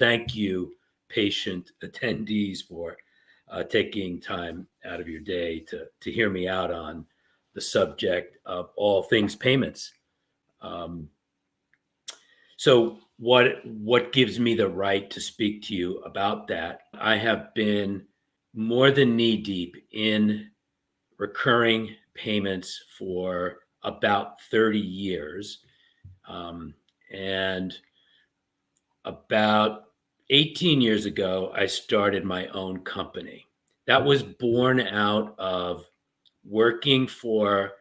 thank you, patient attendees, for taking time out of your day to hear me out on the subject of all things payments. So what gives me the right to speak to you about that? I have been more than knee deep in recurring payments for about 30 years. And about 18 years ago, I started my own company. That was born out of working for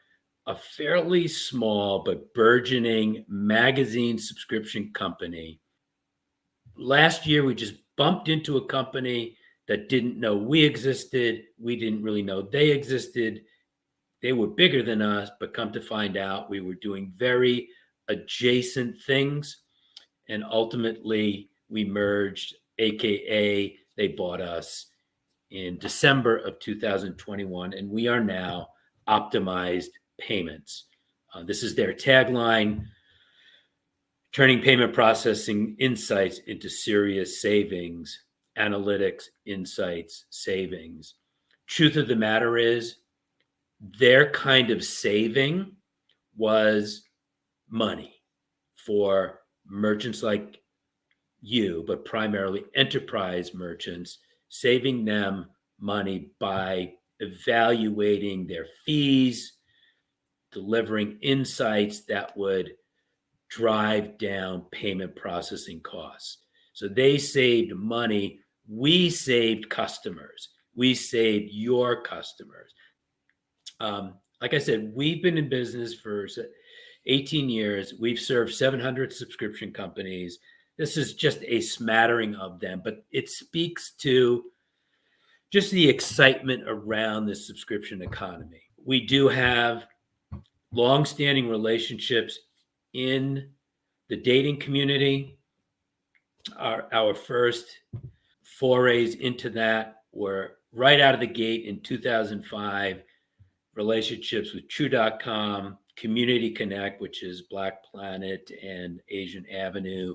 a fairly small but burgeoning magazine subscription company. Last year, we just bumped into a company that didn't know we existed. We didn't really know they existed. They were bigger than us, but come to find out, we were doing very adjacent things. And ultimately, we merged, AKA they bought us in December of 2021, and we are now Optimized Payments. This is their tagline: turning payment processing insights into serious savings, analytics, insights, savings. Truth of the matter is, their kind of saving was money for merchants like you, but primarily enterprise merchants, saving them money by evaluating their fees, delivering insights that would drive down payment processing costs. So they saved money. We saved customers. We saved your customers. Like I said, we've been in business for 18 years. We've served 700 subscription companies. This is just a smattering of them, but it speaks to just the excitement around the subscription economy. We do have long-standing relationships in the dating community. Our first forays into that were right out of the gate in 2005, relationships with True.com, Community Connect, which is Black Planet and Asian Avenue,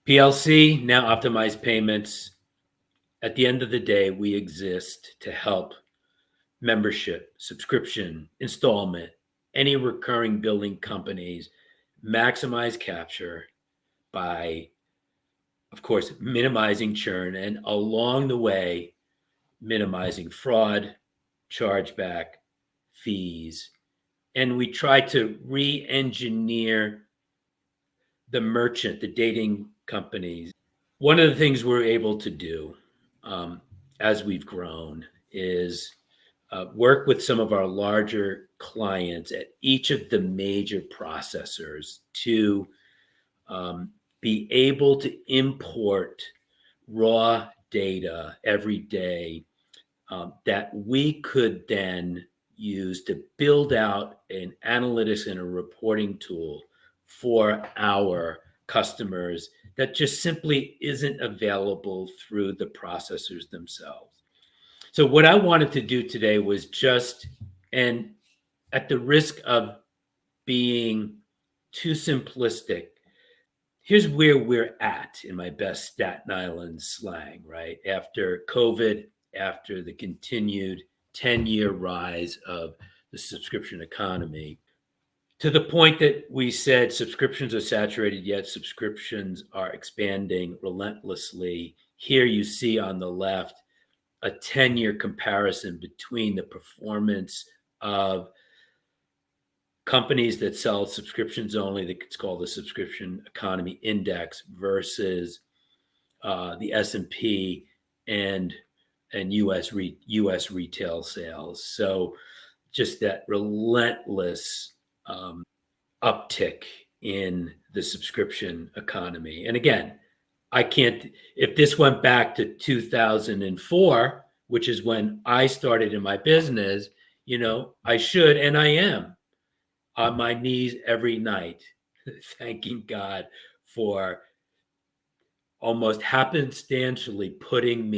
PLC, now Optimized Payments. At the end of the day, we exist to help membership, subscription, installment, any recurring billing companies maximize capture by, of course, minimizing churn, and along the way, minimizing fraud, chargeback, fees. And we try to re-engineer the merchant, the dating companies. One of the things we're able to do as we've grown is work with some of our larger clients at each of the major processors to be able to import raw data every day that we could then use to build out an analytics and a reporting tool for our customers that just simply isn't available through the processors themselves. So what I wanted to do today was just, and at the risk of being too simplistic, here's where we're at in my best Staten Island slang, right? After COVID, after the continued 10-year rise of the subscription economy, to the point that we said subscriptions are saturated, yet subscriptions are expanding relentlessly. Here you see on the left a 10-year comparison between the performance of companies that sell subscriptions only, that's called the Subscription Economy Index, versus the S&P and U.S. retail sales. So just that relentless uptick in the subscription economy. And again, I can't, if this went back to 2004, which is when I started in my business, I should, and I am on my knees every night, thanking God for almost happenstantially putting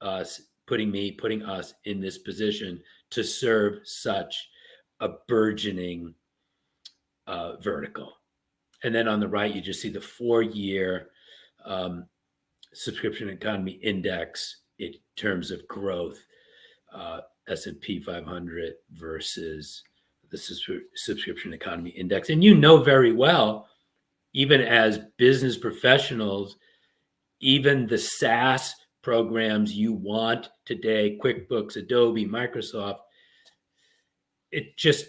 us in this position to serve such a burgeoning vertical. And then on the right, you just see the 4-year subscription economy index in terms of growth, S&P 500 versus the subscription economy index. And you know very well, even as business professionals, even the SaaS programs you want today, QuickBooks, Adobe, Microsoft, it just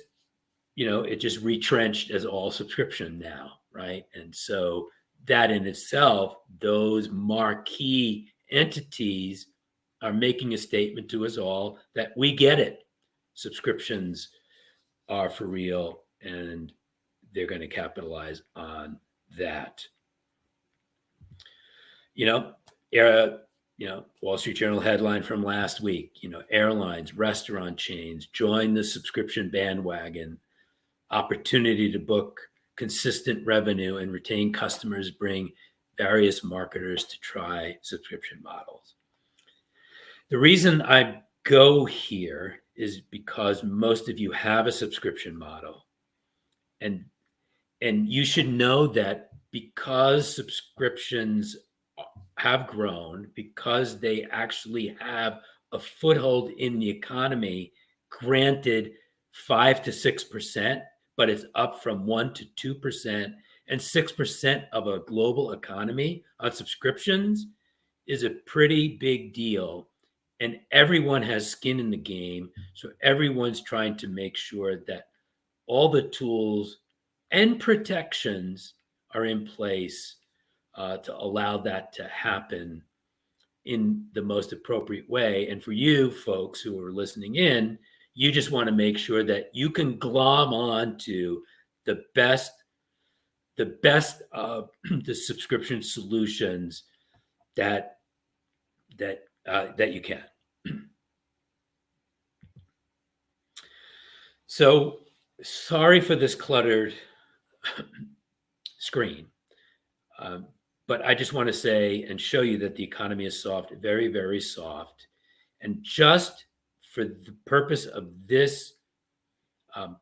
retrenched as all subscription now, right? And so that in itself, those marquee entities are making a statement to us all that we get it. Subscriptions are for real, and they're going to capitalize on that. Wall Street Journal headline from last week, airlines, restaurant chains join the subscription bandwagon. Opportunity to book consistent revenue and retain customers bring various marketers to try subscription models. The reason I go here is because most of you have a subscription model. And you should know that because subscriptions have grown, because they actually have a foothold in the economy, granted 5 to 6%, but it's up from 1 to 2%, and 6% of a global economy on subscriptions is a pretty big deal. And everyone has skin in the game. So everyone's trying to make sure that all the tools and protections are in place to allow that to happen in the most appropriate way. And for you folks who are listening in, you just want to make sure that you can glom on to the best of the subscription solutions that you can. So sorry for this cluttered screen, but I just want to say and show you that the economy is soft, very, very soft. And just for the purpose of this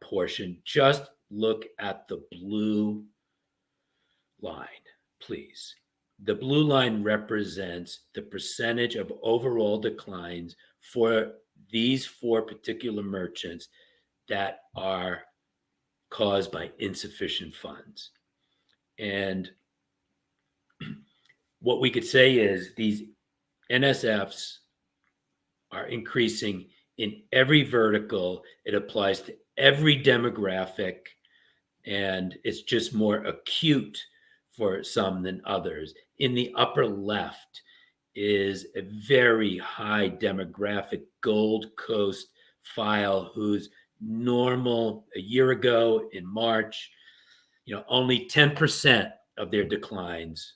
portion, just look at the blue line, please. The blue line represents the percentage of overall declines for these 4 particular merchants that are caused by insufficient funds. And what we could say is these NSFs are increasing in every vertical. It applies to every demographic, and it's just more acute for some than others. In the upper left is a very high demographic Gold Coast file whose normal a year ago in March, only 10% of their declines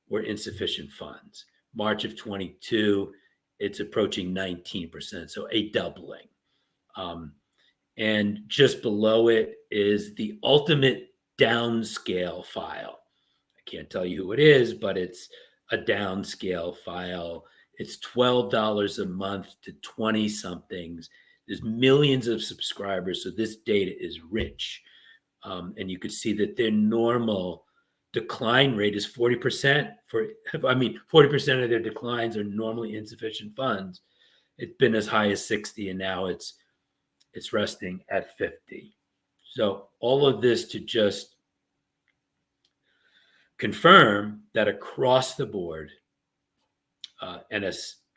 were insufficient funds. March of 22, it's approaching 19%, so a doubling. And just below it is the ultimate downscale file. I can't tell you who it is, but it's a downscale file. It's $12 a month to 20-somethings. There's millions of subscribers, so this data is rich. And you could see that their normal decline rate is 40%. 40% of their declines are normally insufficient funds. It's been as high as 60, and now it's resting at 50. So all of this to just confirm that across the board,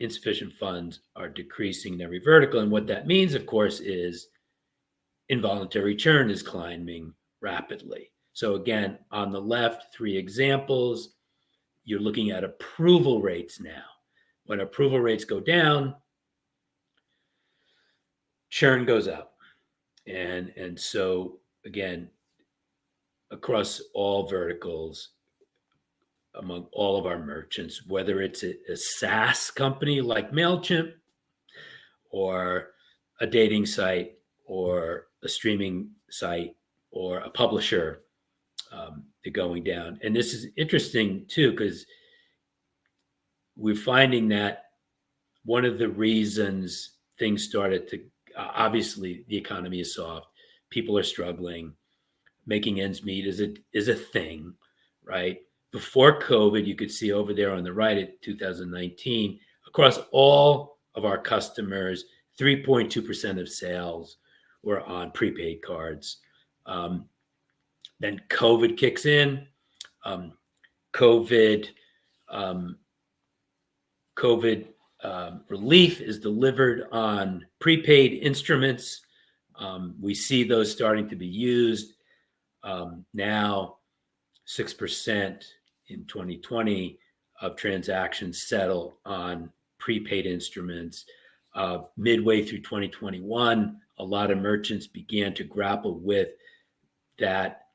insufficient funds are decreasing in every vertical. And what that means, of course, is involuntary churn is climbing rapidly. So again, on the left, 3 examples. You're looking at approval rates now. When approval rates go down, churn goes up. And so again, across all verticals, among all of our merchants, whether it's a SaaS company like MailChimp or a dating site or a streaming site or a publisher, they're going down. And this is interesting too, because we're finding that one of the reasons things started to, obviously the economy is soft, people are struggling. making ends meet is a thing, right? Before COVID, you could see over there on the right at 2019, across all of our customers, 3.2% of sales were on prepaid cards. Then COVID kicks in. COVID relief is delivered on prepaid instruments. We see those starting to be used. Now, 6% in 2020 of transactions settle on prepaid instruments. Midway through 2021, a lot of merchants began to grapple with that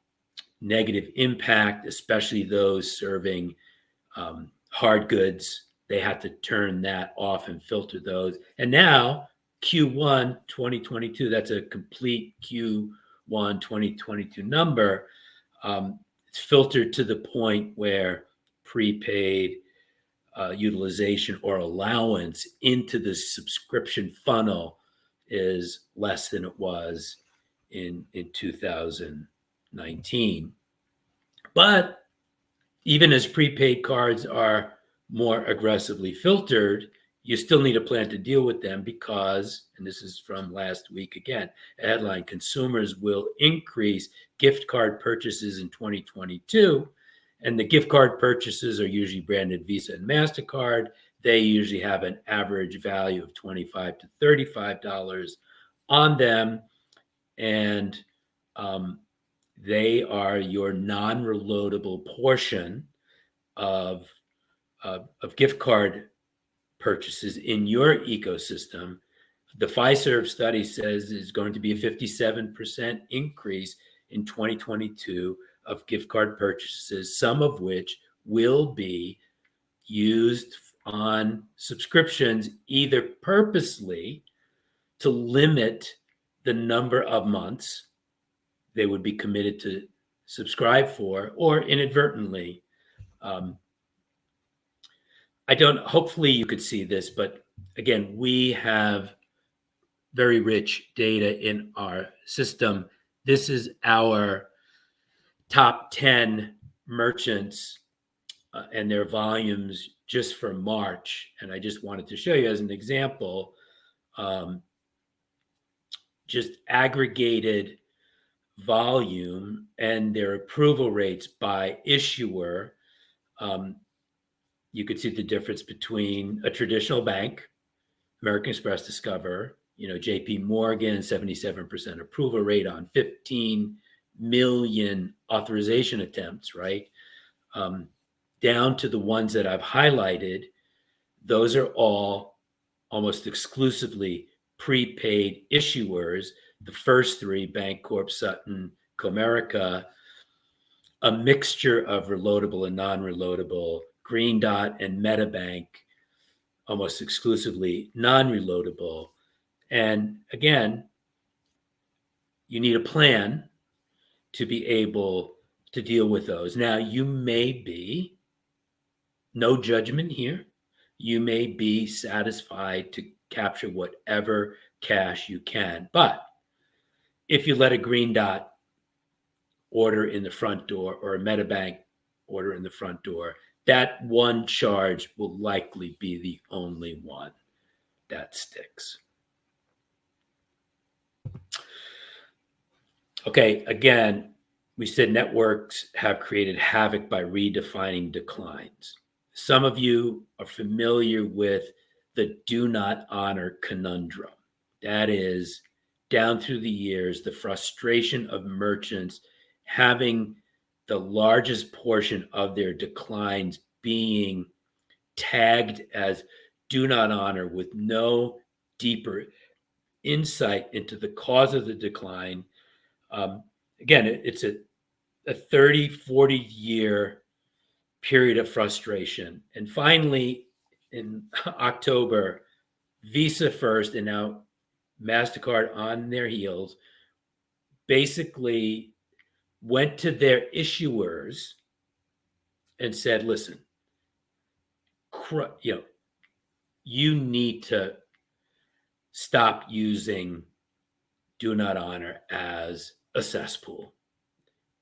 negative impact, especially those serving hard goods. They had to turn that off and filter those. And now, Q1 2022, that's a complete Q1 2022 number. It's filtered to the point where prepaid utilization or allowance into the subscription funnel is less than it was in 2019. But even as prepaid cards are more aggressively filtered, you still need a plan to deal with them because, and this is from last week again, a headline, consumers will increase gift card purchases in 2022. And the gift card purchases are usually branded Visa and MasterCard. They usually have an average value of $25 to $35 on them. And they are your non-reloadable portion of gift card purchases in your ecosystem. The Fiserv study says is going to be a 57% increase in 2022 of gift card purchases, some of which will be used on subscriptions either purposely to limit the number of months they would be committed to subscribe for, or inadvertently. Hopefully you could see this, but again, we have very rich data in our system. This is our top 10 merchants and their volumes just for March. And I just wanted to show you as an example, just aggregated volume and their approval rates by issuer. You could see the difference between a traditional bank, American Express, Discover, JP Morgan, 77% approval rate on 15 million authorization attempts, right? Down to the ones that I've highlighted, those are all almost exclusively prepaid issuers. The first three, Bancorp, Sutton, Comerica, a mixture of reloadable and non-reloadable, Green Dot and MetaBank, almost exclusively non-reloadable. And again, you need a plan to be able to deal with those. Now, you may be, no judgment here, you may be satisfied to capture whatever cash you can. But if you let a Green Dot order in the front door or a MetaBank order in the front door, that one charge will likely be the only one that sticks. Okay, again, we said networks have created havoc by redefining declines. Some of you are familiar with the do not honor conundrum. That is, down through the years, the frustration of merchants having the largest portion of their declines being tagged as do not honor with no deeper insight into the cause of the decline. Again, it's a 30, 40-year period of frustration. And finally, in October, Visa first and now MasterCard on their heels basically went to their issuers and said, listen, you need to stop using do not honor as a cesspool.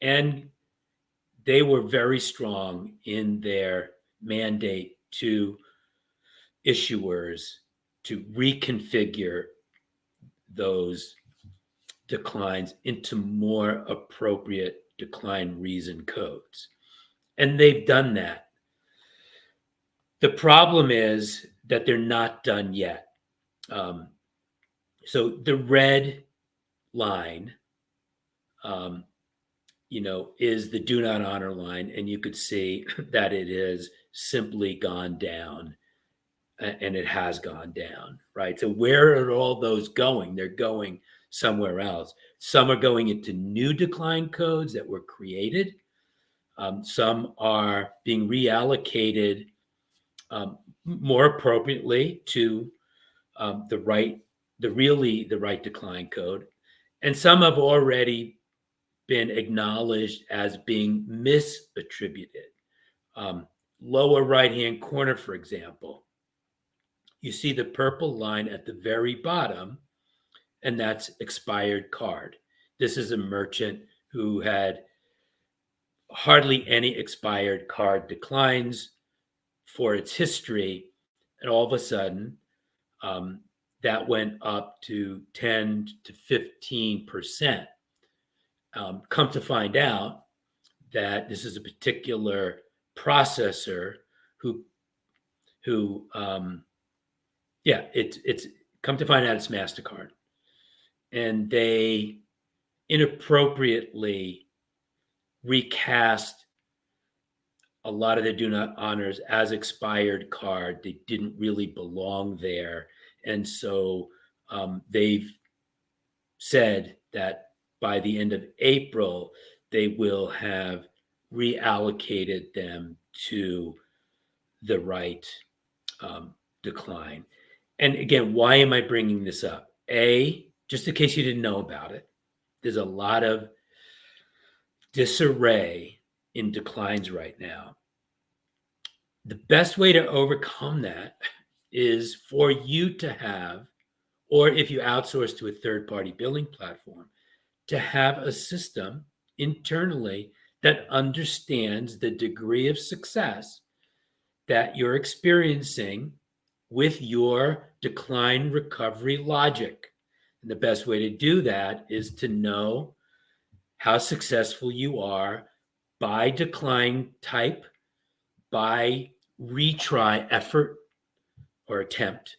And they were very strong in their mandate to issuers to reconfigure those declines into more appropriate decline reason codes. And they've done that. The problem is that they're not done yet. So the red line, is the do not honor line, and you could see that it is simply gone down, and it has gone down, right? So where are all those going? They're going somewhere else. Some are going into new decline codes that were created. Some are being reallocated more appropriately to the right decline code. And some have already been acknowledged as being misattributed. Lower right-hand corner, for example, you see the purple line at the very bottom, and that's expired card. This is a merchant who had hardly any expired card declines for its history, and all of a sudden, that went up to 10 to 15%. Come to find out that this is a particular processor who it's come to find out it's MasterCard, and they inappropriately recast a lot of the do not honors as expired card. They didn't really belong there. And so they've said that by the end of April, they will have reallocated them to the right decline. And again, why am I bringing this up? Just in case you didn't know about it, there's a lot of disarray in declines right now. The best way to overcome that is for you to have, or if you outsource to a third-party billing platform, to have a system internally that understands the degree of success that you're experiencing with your decline recovery logic. And the best way to do that is to know how successful you are by decline type, by retry effort or attempt.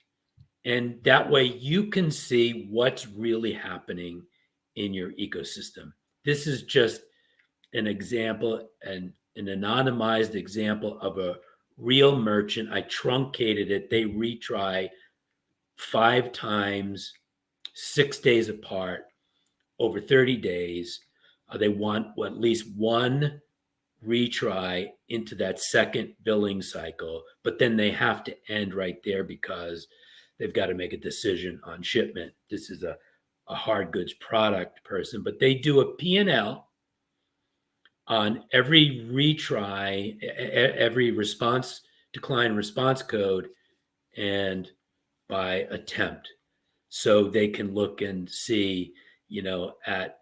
And that way you can see what's really happening in your ecosystem. This is just an example, an anonymized example of a real merchant. I truncated it. They retry 5 times, 6 days apart, over 30 days. They want at least one retry into that second billing cycle, but then they have to end right there because they've got to make a decision on shipment. This is a hard goods product person, but they do a P&L on every retry, every decline response code, and by attempt. So they can look and see, at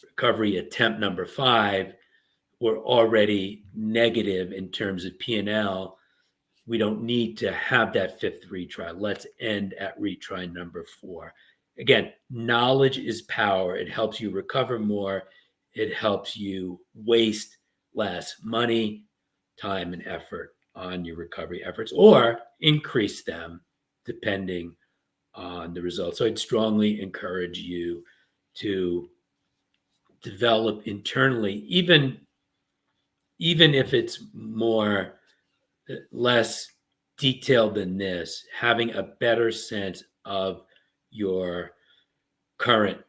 recovery attempt number 5, we're already negative in terms of P&L. We don't need to have that 5th retry. Let's end at retry number 4. Again, knowledge is power. It helps you recover more. It helps you waste less money, time, and effort on your recovery efforts, or increase them depending on the results. So I'd strongly encourage you to develop internally, even if it's less detailed than this, having a better sense of your current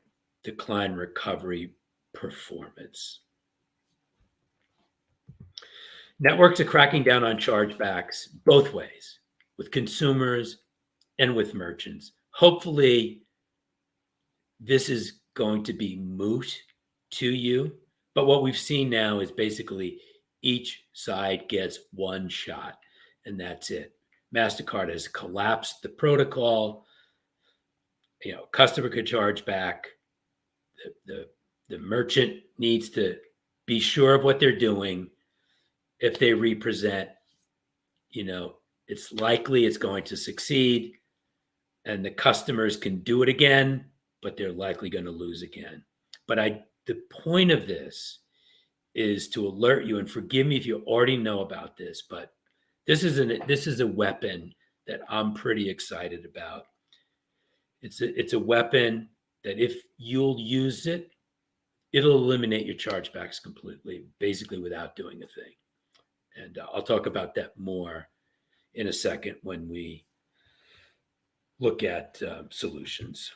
decline recovery performance. Networks are cracking down on chargebacks both ways, with consumers and with merchants. Hopefully, this is going to be moot to you. But what we've seen now is basically each side gets one shot, and that's it. MasterCard has collapsed the protocol. Customer could charge back. The The merchant needs to be sure of what they're doing. If they represent, it's likely it's going to succeed, and the customers can do it again, but they're likely going to lose again. But the point of this is to alert you, and forgive me if you already know about this, but this is a weapon that I'm pretty excited about. It's a weapon that if you'll use it, it'll eliminate your chargebacks completely, basically without doing a thing. And I'll talk about that more in a second when we look at solutions.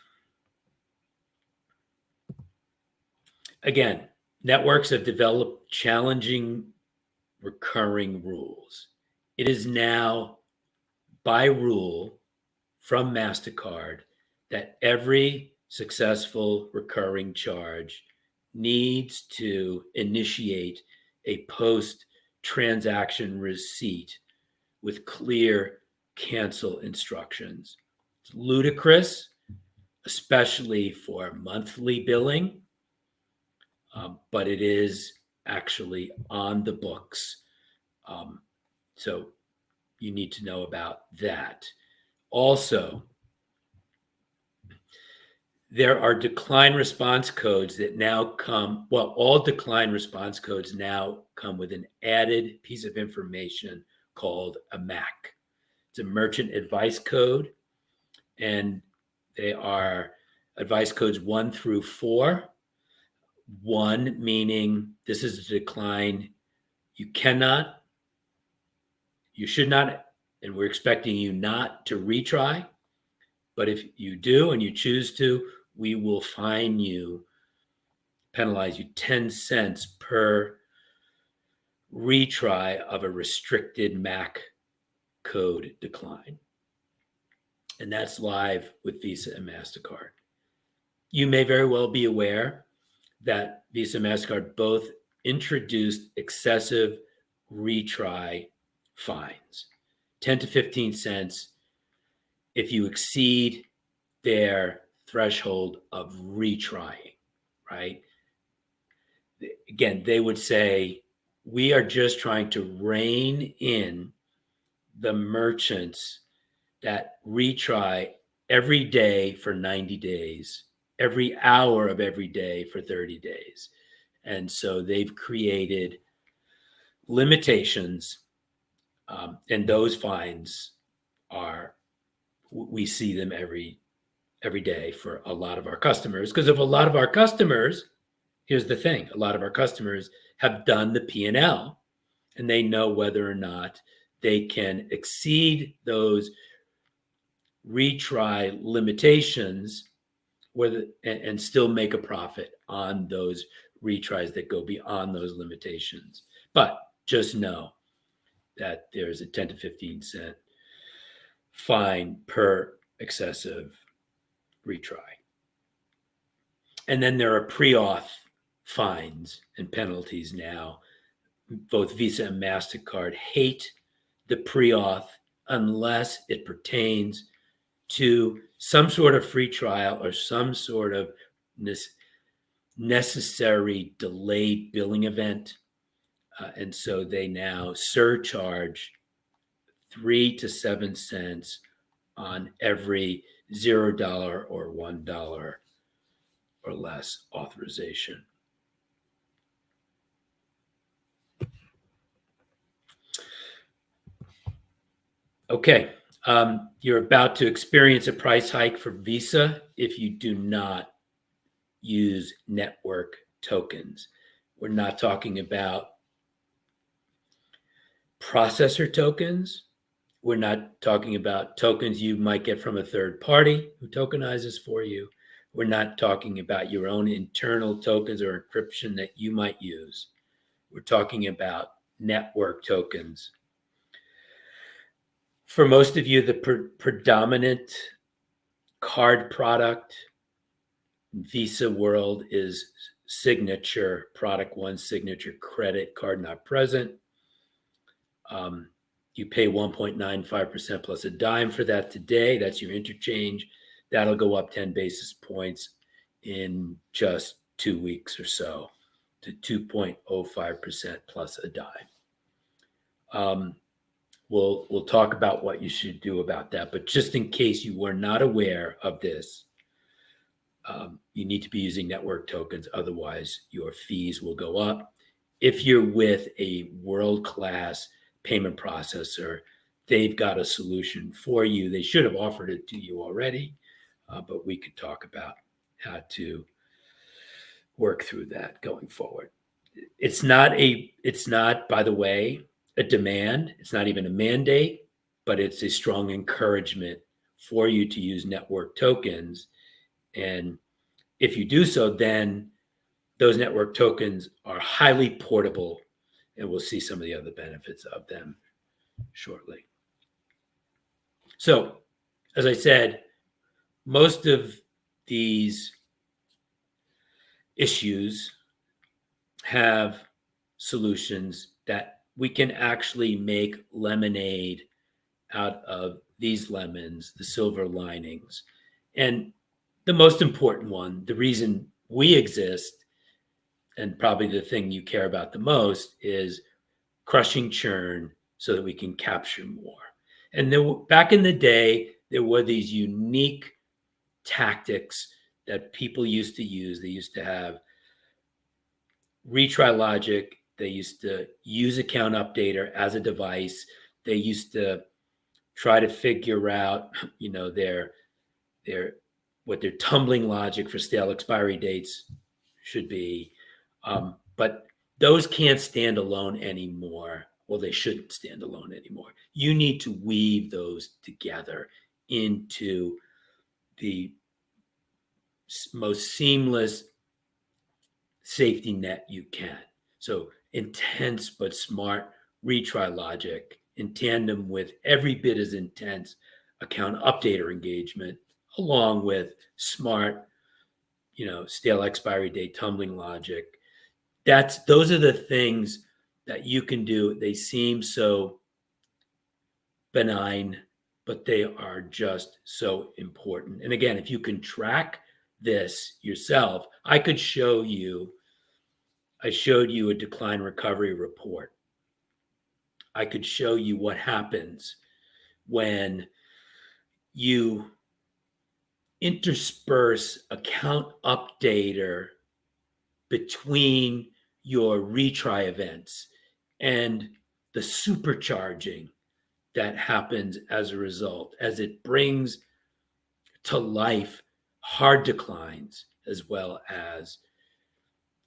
Again, networks have developed challenging recurring rules. It is now by rule from MasterCard that every successful recurring charge needs to initiate a post-transaction receipt with clear cancel instructions. It's ludicrous, especially for monthly billing, but it is actually on the books. So you need to know about that. Also, there are decline response codes that now come, all decline response codes now come with an added piece of information called a MAC. It's a merchant advice code, and they are advice codes 1 through 4. 1 meaning this is a decline you cannot, you should not, and we're expecting you not to retry. But if you do and you choose to, we will fine you, penalize you 10 cents per retry of a restricted MAC code decline. And that's live with Visa and MasterCard. You may very well be aware that Visa and MasterCard both introduced excessive retry fines, 10 to 15 cents if you exceed their threshold of retrying, right? Again, they would say, we are just trying to rein in the merchants that retry every day for 90 days, every hour of every day for 30 days. And so they've created limitations, and those fines we see them every day for a lot of our customers, because if a lot of our customers, here's the thing, a lot of our customers have done the P&L, and they know whether or not they can exceed those retry limitations and still make a profit on those retries that go beyond those limitations. But just know that there's a 10 to 15 cent fine per excessive retry. And then there are pre-auth fines and penalties now. Both Visa and MasterCard hate the pre-auth unless it pertains to some sort of free trial or some sort of necessary delayed billing event. And so they now surcharge 3 to 7 cents on every $0 or $1 or less authorization. Okay, you're about to experience a price hike for Visa if you do not use network tokens. We're not talking about processor tokens. We're not talking about tokens you might get from a third party who tokenizes for you. We're not talking about your own internal tokens or encryption that you might use. We're talking about network tokens. For most of you, the predominant card product in Visa world is signature, product one, signature credit card not present. You pay 1.95% plus a dime for that today. That's your interchange. That'll go up 10 basis points in just 2 weeks or so to 2.05% plus a dime. We'll talk about what you should do about that. But just in case you were not aware of this, you need to be using network tokens. Otherwise, your fees will go up. If you're with a world-class payment processor, they've got a solution for you. They should have offered it to you already, but we could talk about how to work through that going forward. It's not, by the way, a demand. It's not even a mandate, but it's a strong encouragement for you to use network tokens. And if you do so, then those network tokens are highly portable, and we'll see some of the other benefits of them shortly. So, as I said, most of these issues have solutions that we can actually make lemonade out of these lemons, the silver linings. And the most important one, the reason we exist, and probably the thing you care about the most, is crushing churn so that we can capture more. And back in the day, there were these unique tactics that people used to use. They used to have retry logic. They used to use account updater as a device. They used to try to figure out, what their tumbling logic for stale expiry dates should be. But those can't stand alone anymore. Well, they shouldn't stand alone anymore. You need to weave those together into the most seamless safety net you can. So intense but smart retry logic in tandem with every bit as intense account updater engagement, along with smart, stale expiry date tumbling logic. Those are the things that you can do. They seem so benign, but they are just so important. And again, if you can track this yourself, I showed you a decline recovery report. I could show you what happens when you intersperse account updater between your retry events and the supercharging that happens as a result, as it brings to life hard declines as well as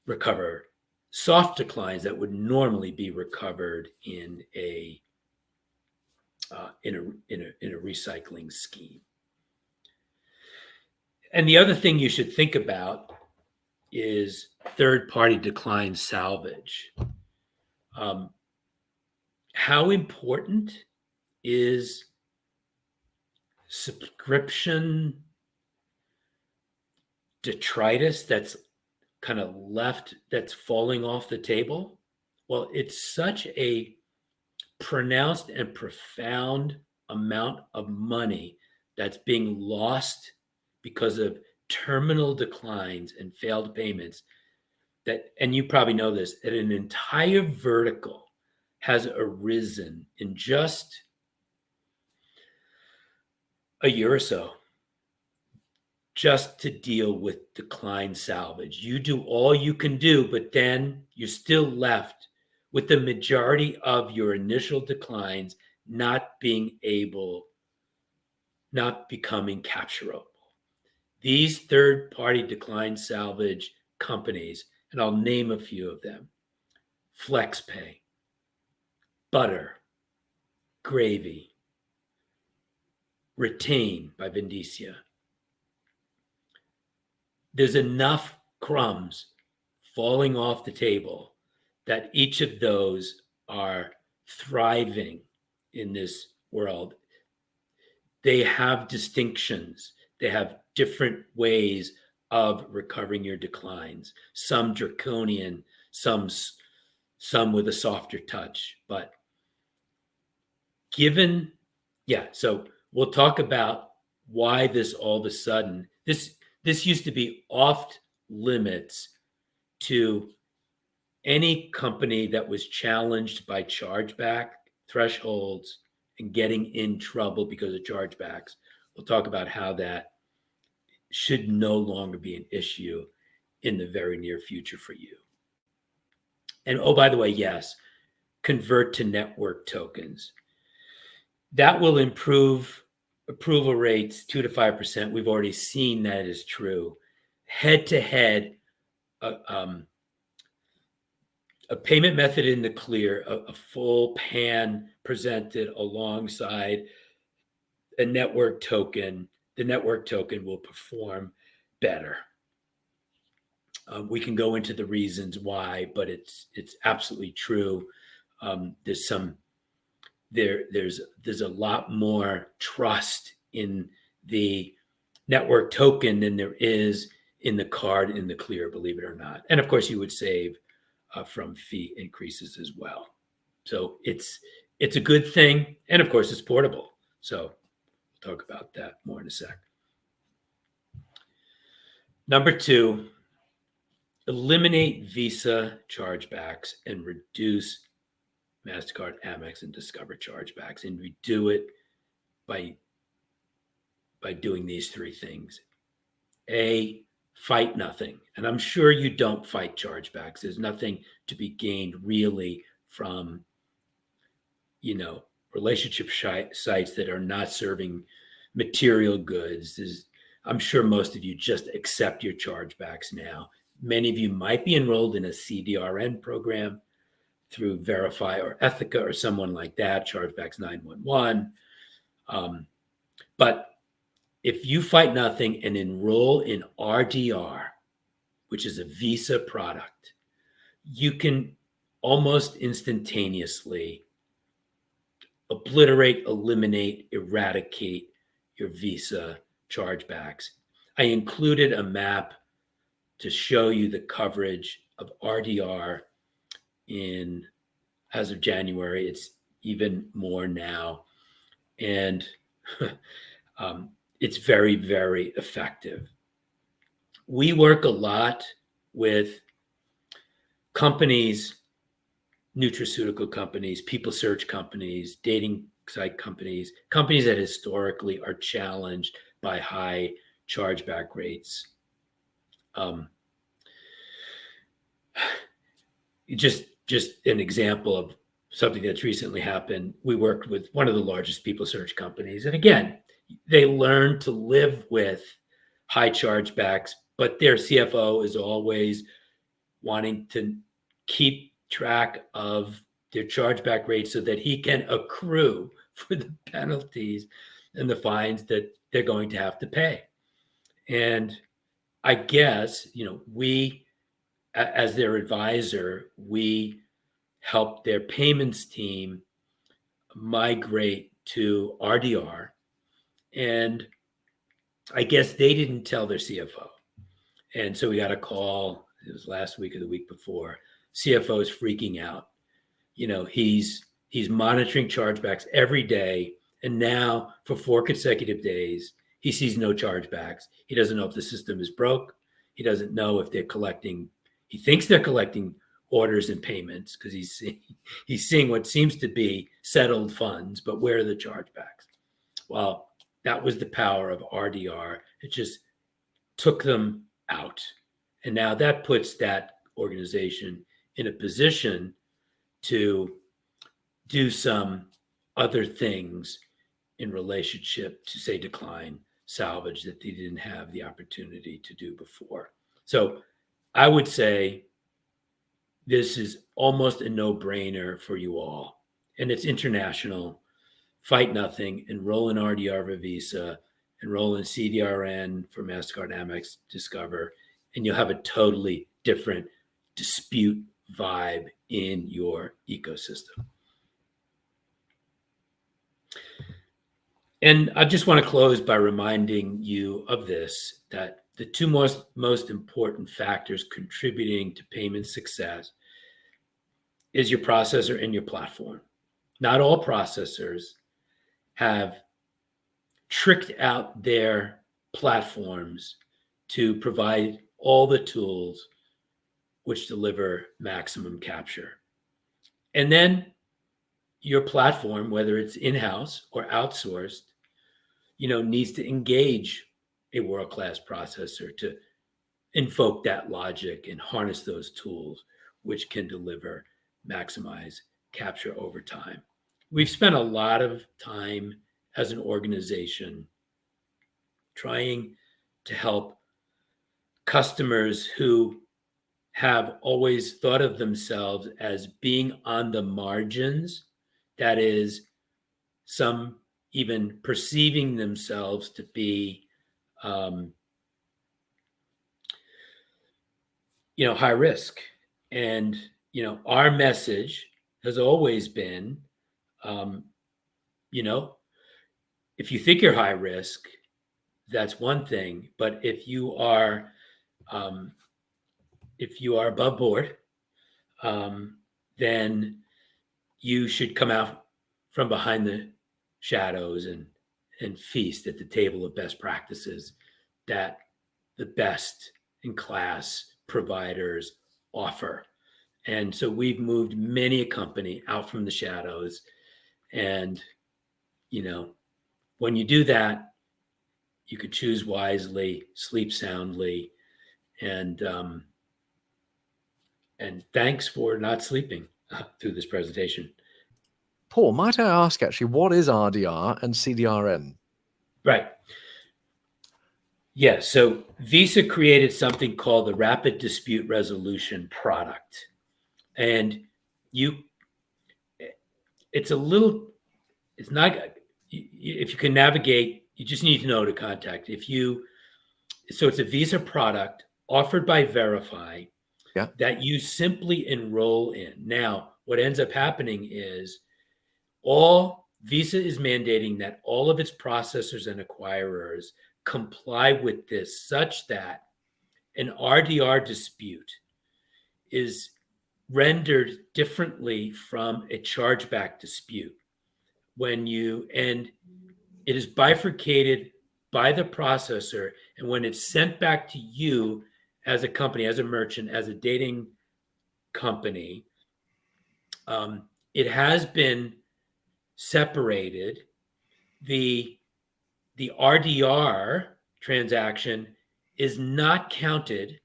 recover soft declines that would normally be recovered in a recycling scheme. And the other thing you should think about is third-party decline salvage. How important is subscription detritus that's kind of left, that's falling off the table? Well, it's such a pronounced and profound amount of money that's being lost because of terminal declines and failed payments that, and you probably know this, that an entire vertical has arisen in just a year or so just to deal with decline salvage. You do all you can do, but then you're still left with the majority of your initial declines not becoming capturable. These third-party decline salvage companies, and I'll name a few of them: FlexPay, Butter, Gravy, Retain by Vindicia. There's enough crumbs falling off the table that each of those are thriving in this world. They have distinctions. They have different ways of recovering your declines. Some draconian, some with a softer touch. But so we'll talk about why this all of a sudden, this used to be off limits to any company that was challenged by chargeback thresholds and getting in trouble because of chargebacks. We'll talk about how that should no longer be an issue in the very near future for you. And oh, by the way, yes, convert to network tokens. That will improve approval rates 2 to 5%. We've already seen that is true. Head-to-head, a payment method in the clear, a full PAN presented alongside a network token, the network token will perform better. We can go into the reasons why, but it's absolutely true. There's a lot more trust in the network token than there is in the card in the clear, believe it or not. And of course, you would save from fee increases as well. So it's a good thing. And of course, it's portable. So we'll talk about that more in a sec. Number 2, eliminate Visa chargebacks and reduce MasterCard, Amex, and Discover chargebacks. And we do it by doing these 3 things. A, fight nothing. And I'm sure you don't fight chargebacks. There's nothing to be gained really from, relationship sites that are not serving material goods. I'm sure most of you just accept your chargebacks now. Many of you might be enrolled in a CDRN program through Verify or Ethica or someone like that, Chargebacks 911. But if you fight nothing and enroll in RDR, which is a Visa product, you can almost instantaneously obliterate, eliminate, eradicate your Visa chargebacks. I included a map to show you the coverage of RDR as of January. It's even more now. And it's very, very effective. We work a lot with companies, nutraceutical companies, people search companies, dating site companies that historically are challenged by high chargeback rates. Just an example of something that's recently happened. We worked with one of the largest people search companies. And again, they learned to live with high chargebacks, but their CFO is always wanting to keep track of their chargeback rates so that he can accrue for the penalties and the fines that they're going to have to pay. And I guess, we, as their advisor, we helped their payments team migrate to RDR. And I guess they didn't tell their CFO. And so we got a call, it was last week or the week before. CFO is freaking out. He's monitoring chargebacks every day. And now for 4 consecutive days, he sees no chargebacks. He doesn't know if the system is broke. He doesn't know if they're collecting. He thinks they're collecting orders and payments because he's seeing what seems to be settled funds, but where are the chargebacks? Well, that was the power of RDR. It just took them out. And now that puts that organization in a position to do some other things in relationship to, say, decline, salvage that they didn't have the opportunity to do before. So I would say this is almost a no-brainer for you all. And it's international. Fight nothing. Enroll in RDR for Visa. Enroll in CDRN for MasterCard, Amex, Discover. And you'll have a totally different dispute vibe in your ecosystem. And I just want to close by reminding you of this, that the 2 most important factors contributing to payment success is your processor and your platform. Not all processors have tricked out their platforms to provide all the tools which deliver maximum capture. And then your platform, whether it's in-house or outsourced, needs to engage a world-class processor to invoke that logic and harness those tools, which can deliver maximize capture over time. We've spent a lot of time as an organization trying to help customers who have always thought of themselves as being on the margins, that is, some even perceiving themselves to be high risk. And our message has always been, if you think you're high risk, that's one thing. But if you are above board, then you should come out from behind the shadows and feast at the table of best practices that the best in class providers offer. And so we've moved many a company out from the shadows. And, when you do that, you could choose wisely, sleep soundly, and thanks for not sleeping through this presentation. Paul, might I ask actually, what is RDR and CDRN? Right. Yeah, so Visa created something called the Rapid Dispute Resolution product. And it's not, if you can navigate, you just need to know to contact. So it's a Visa product offered by Verify that you simply enroll in. Now, what ends up happening is Visa is mandating that all of its processors and acquirers comply with this, such that an RDR dispute is rendered differently from a chargeback dispute and it is bifurcated by the processor. And when it's sent back to you as a company, as a merchant, as a dating company, it has been separated. The RDR transaction is not counted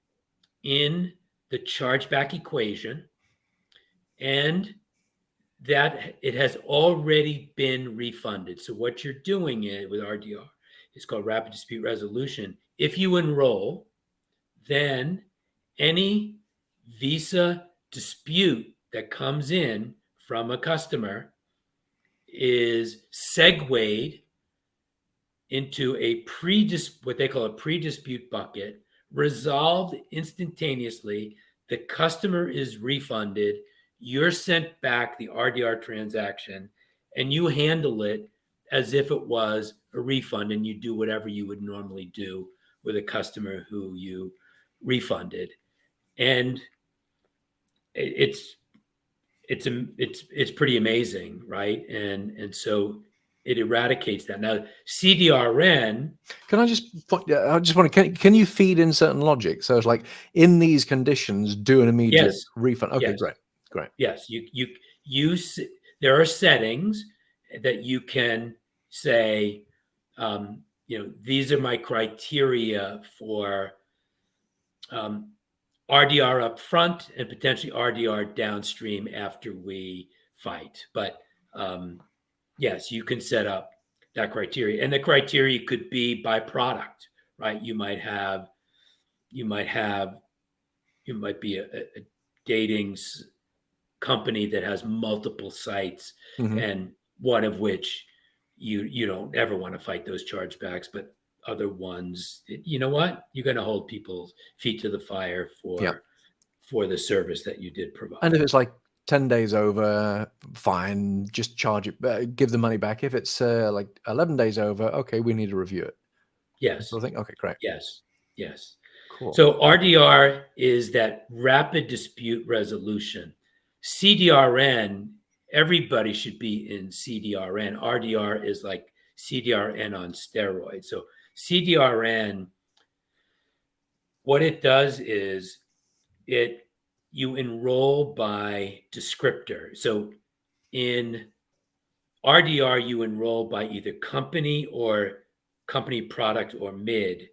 in the chargeback equation, and that it has already been refunded. So what you're doing with RDR is called Rapid Dispute Resolution. If you enroll, then any Visa dispute that comes in from a customer is segued into what they call a pre-dispute bucket, resolved instantaneously. The customer is refunded. You're sent back the RDR transaction, and you handle it as if it was a refund, and you do whatever you would normally do with a customer who you refunded. And it's pretty amazing, right? And so it eradicates that. Now, CDRN. Can I just want to, can you feed in certain logic? So it's like, in these conditions, do an immediate refund. Okay, yes. Great. Yes, there are settings that you can say, these are my criteria for RDR up front and potentially RDR downstream after we fight. But yes, you can set up that criteria, and the criteria could be by product, right? You might be a dating company that has multiple sites, and one of which you don't ever want to fight those chargebacks, but other ones, you know what? You're going to hold people's feet to the fire for the service that you did provide. And if it's like 10 days over, fine, just charge it, give the money back. If it's like 11 days over, okay, we need to review it. Yes. So I think, okay, great. Yes. Cool. So RDR is that rapid dispute resolution. CDRN, everybody should be in CDRN. RDR is like CDRN on steroids. So CDRN, what it does is it you enroll by descriptor. So in RDR, you enroll by either company or company product or mid.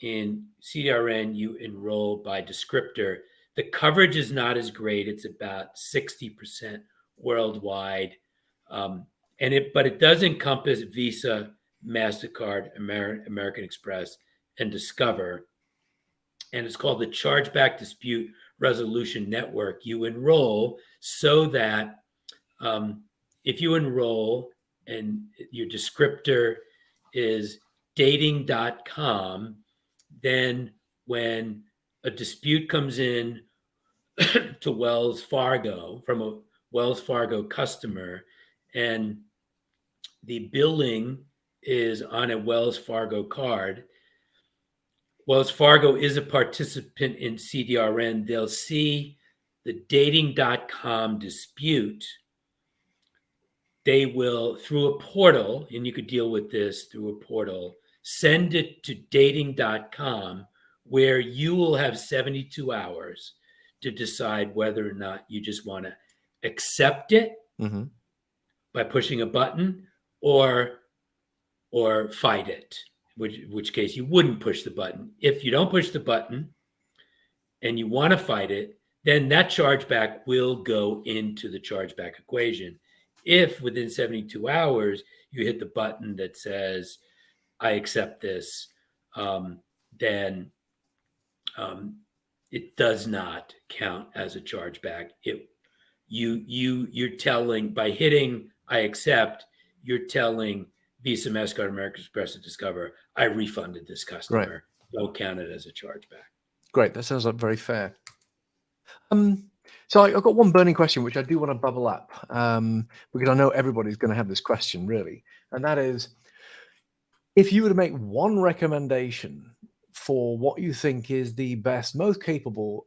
In CDRN, you enroll by descriptor. The coverage is not as great. It's about 60% worldwide. But it does encompass Visa, MasterCard, American Express, and Discover. And it's called the Chargeback Dispute Resolution Network. You enroll so that if you enroll and your descriptor is dating.com, then when a dispute comes in to Wells Fargo from a Wells Fargo customer and the billing is on a Wells Fargo card, Wells Fargo is a participant in CDRN. They'll see the dating.com dispute. They will, through a portal, and you could deal with this through a portal, send it to dating.com, where you will have 72 hours to decide whether or not you just want to accept it by pushing a button or fight it, which case you wouldn't push the button. If you don't push the button and you want to fight it, then that chargeback will go into the chargeback equation. If within 72 hours you hit the button that says, I accept this, then it does not count as a chargeback. You're telling, by hitting I accept, you're telling Visa, MasterCard, American Express, and Discover, I refunded this customer. Right. Don't count it as a chargeback. Great. That sounds like very fair. So I've got one burning question, which I do want to bubble up, because I know everybody's going to have this question, really. And that is, if you were to make one recommendation for what you think is the best, most capable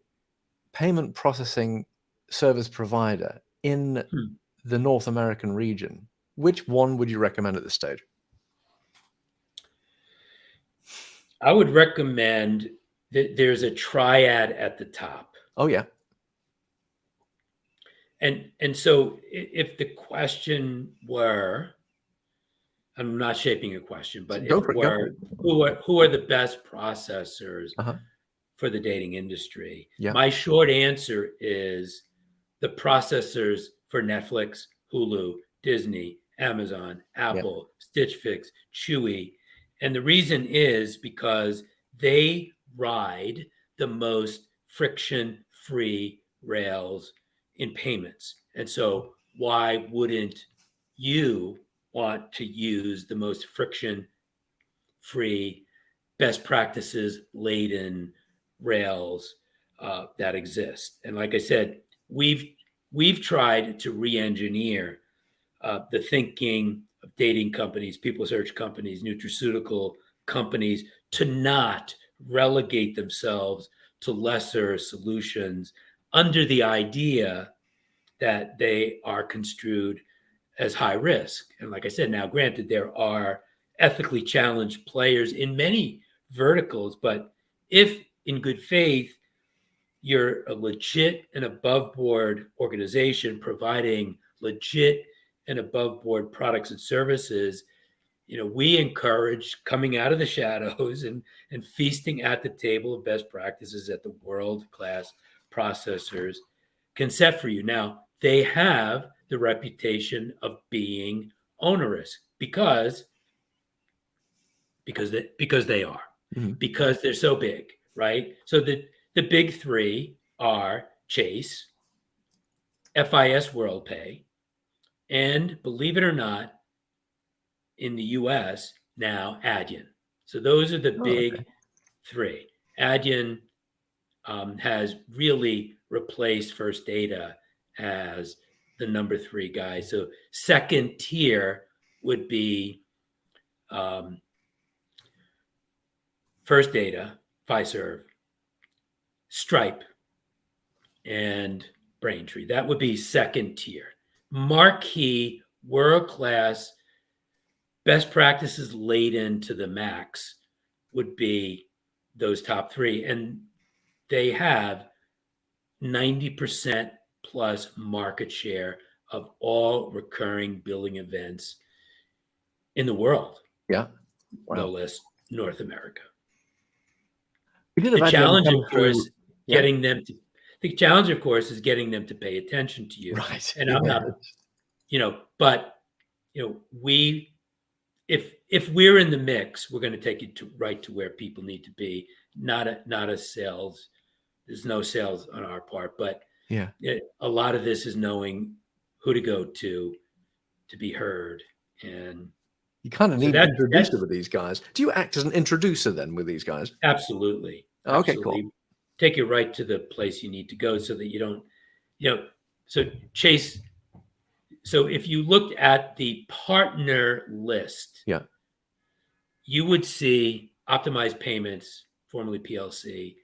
payment processing service provider in the North American region, which one would you recommend at this stage? I would recommend that there's a triad at the top. Oh, yeah. And so if the question were, I'm not shaping a question, but if it were, who are the best processors for the dating industry? Yeah. My short answer is the processors for Netflix, Hulu, Disney, Amazon, Apple, Stitch Fix, Chewy. And the reason is because they ride the most friction-free rails in payments. And so why wouldn't you want to use the most friction-free, best practices laden rails that exist? And like I said, we've tried to re-engineer the thinking of dating companies, people search companies, nutraceutical companies to not relegate themselves to lesser solutions under the idea that they are construed as high risk. And like I said, now granted, there are ethically challenged players in many verticals, but if in good faith, you're a legit and above board organization providing legit and above board products and services, we encourage coming out of the shadows and feasting at the table of best practices that the world-class processors can set for you. Now, they have the reputation of being onerous because they are, because they're so big, right? So the big three are Chase, FIS WorldPay, and believe it or not, in the US now, Adyen. So those are the big three. Adyen has really replaced First Data as the number three guy. So second tier would be First Data, Fiserv, Stripe, and Braintree. That would be second tier. Marquee, world-class, best practices laden to the max would be those top three. And they have 90% plus market share of all recurring billing events in the world, Yeah. no Wow. less North America. We did The have had them challenge, come of course, through. Yeah. the challenge, of course, is getting them to pay attention to you. Right. And I'm Yeah. not, but we, if we're in the mix, we're going to take it right to where people need to be. Not a sales. There's no sales on our part, but Yeah. a lot of this is knowing who to go to be heard. And You kind of so need an that's introducer with these guys. Do you act as an introducer then with these guys? absolutely, Oh, okay, cool. absolutely take you right to the place you need to go, so that you don't, so Chase. So if you looked at the partner list, Yeah. you would see Optimized Payments, formerly PLC,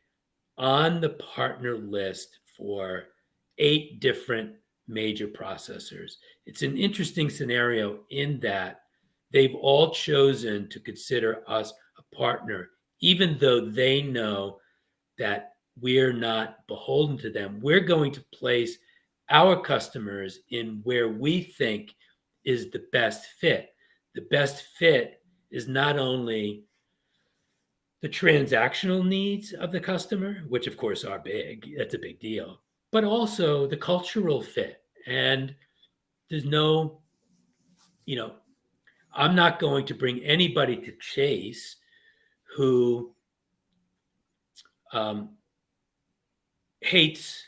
on the partner list for 8 different major processors. It's an interesting scenario in that they've all chosen to consider us a partner, even though they know that we're not beholden to them. We're going to place our customers in where we think is the best fit. The best fit is not only the transactional needs of the customer, which of course are big, that's a big deal, but also the cultural fit. And there's no, I'm not going to bring anybody to Chase who hates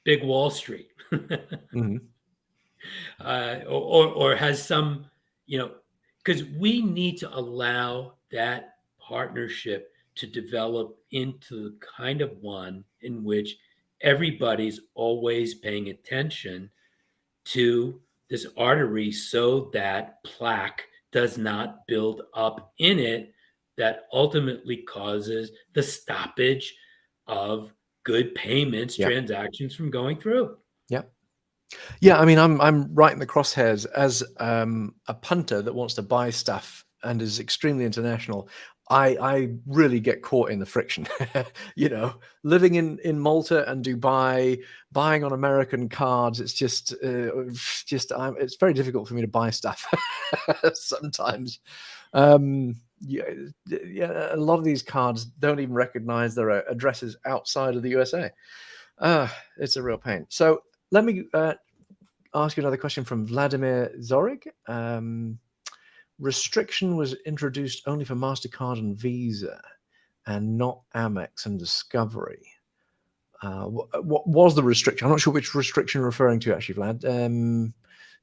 Big Wall Street. Mm-hmm. Or has some, because we need to allow that partnership to develop into the kind of one in which everybody's always paying attention to this artery, so that plaque does not build up in it, that ultimately causes the stoppage of good payments Yeah. transactions from going through. Yeah. Yeah, I mean, I'm right in the crosshairs as a punter that wants to buy stuff and is extremely international. I really get caught in the friction. Living in Malta and Dubai, buying on American cards. It's just it's very difficult for me to buy stuff sometimes. Yeah, a lot of these cards don't even recognize their addresses outside of the USA. It's a real pain. So let me ask you another question from Vladimir Zorig. Restriction was introduced only for MasterCard and Visa and not Amex and Discovery. What was the restriction? I'm not sure which restriction you're referring to, actually, Vlad.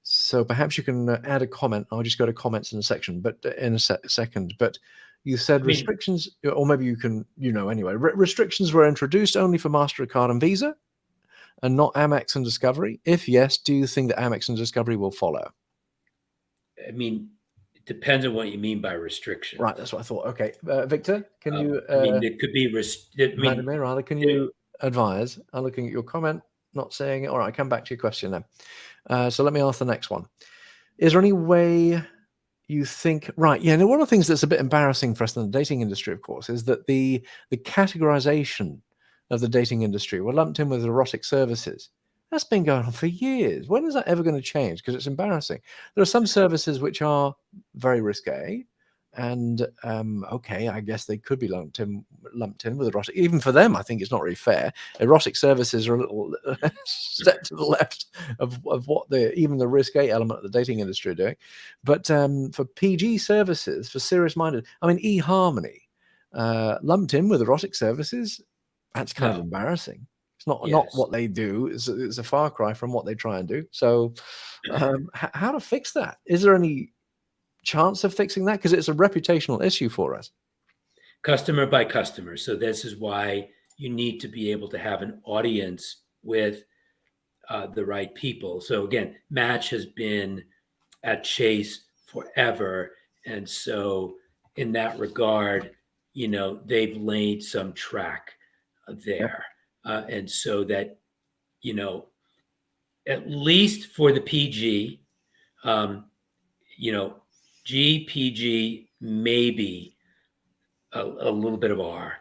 So perhaps you can add a comment. I'll just go to comments in a section, but in a second. But you said restrictions, or maybe you can, anyway. Restrictions were introduced only for MasterCard and Visa and not Amex and Discovery? If yes, do you think that Amex and Discovery will follow? I mean, it depends on what you mean by restriction. Right, that's what I thought. Okay, Victor, can you? It could be. Vladimir, rather, can you advise? I'm looking at your comment, not saying it. All right, come back to your question then. So let me ask the next one. Is there any way you think? Right, yeah. Now, one of the things that's a bit embarrassing for us in the dating industry, of course, is that the categorization of the dating industry were lumped in with erotic services. That's been going on for years. When is that ever going to change? Because it's embarrassing. There are some services which are very risque, and okay, I guess they could be lumped in with erotic. Even for them, I think it's not really fair. Erotic services are a little step to the left of what even the risque element of the dating industry are doing. But for PG services, for serious-minded, I mean, eHarmony lumped in with erotic services. That's kind of embarrassing. It's not what they do. It's a far cry from what they try and do. So, how to fix that? Is there any chance of fixing that? Because it's a reputational issue for us. Customer by customer. So this is why you need to be able to have an audience with the right people. So again, Match has been at Chase forever, and so in that regard, they've laid some track there. And so that, at least for the PG, GPG, maybe a little bit of R.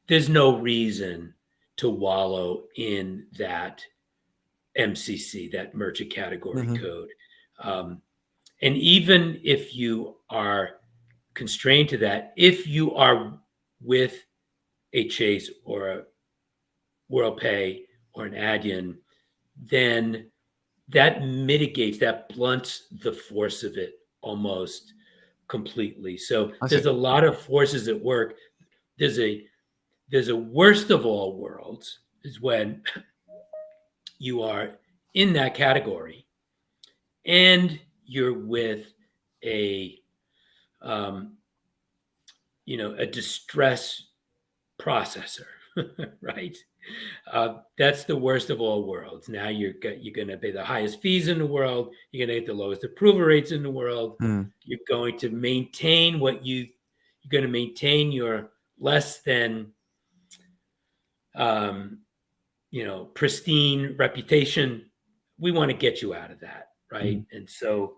There's no reason to wallow in that MCC, that merchant category code. And even if you are constrained to that, if you are with a Chase or a WorldPay or an Adyen, then that mitigates, that blunts the force of it almost completely. So there's a lot of forces at work. There's a worst of all worlds is when you are in that category and you're with a a distress processor, right? That's the worst of all worlds. Now you're going to pay the highest fees in the world. You're going to get the lowest approval rates in the world. You're going to maintain you're going to maintain your less than, pristine reputation. We want to get you out of that, right? And so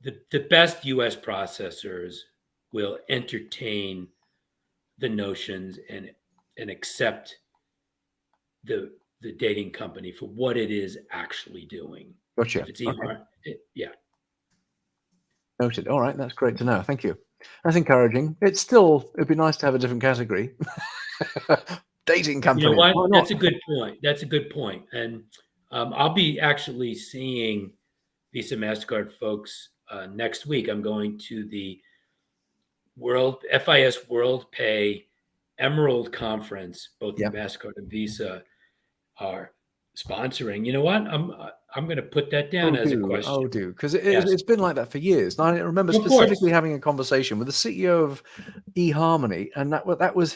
the best U.S. processors will entertain the notions and accept the dating company for what it is actually doing. Gotcha. If it's ER, yeah. Noted. All right, that's great to know. Thank you. That's encouraging. It'd be nice to have a different category. Dating company. You know what? That's a good point. That's a good point. And I'll be actually seeing Visa MasterCard folks next week. I'm going to the FIS WorldPay Emerald Conference. Both MasterCard and Visa are sponsoring. You know what? I'm going to put that down as a question. Because it's been like that for years. And I remember specifically having a conversation with the CEO of eHarmony, and that was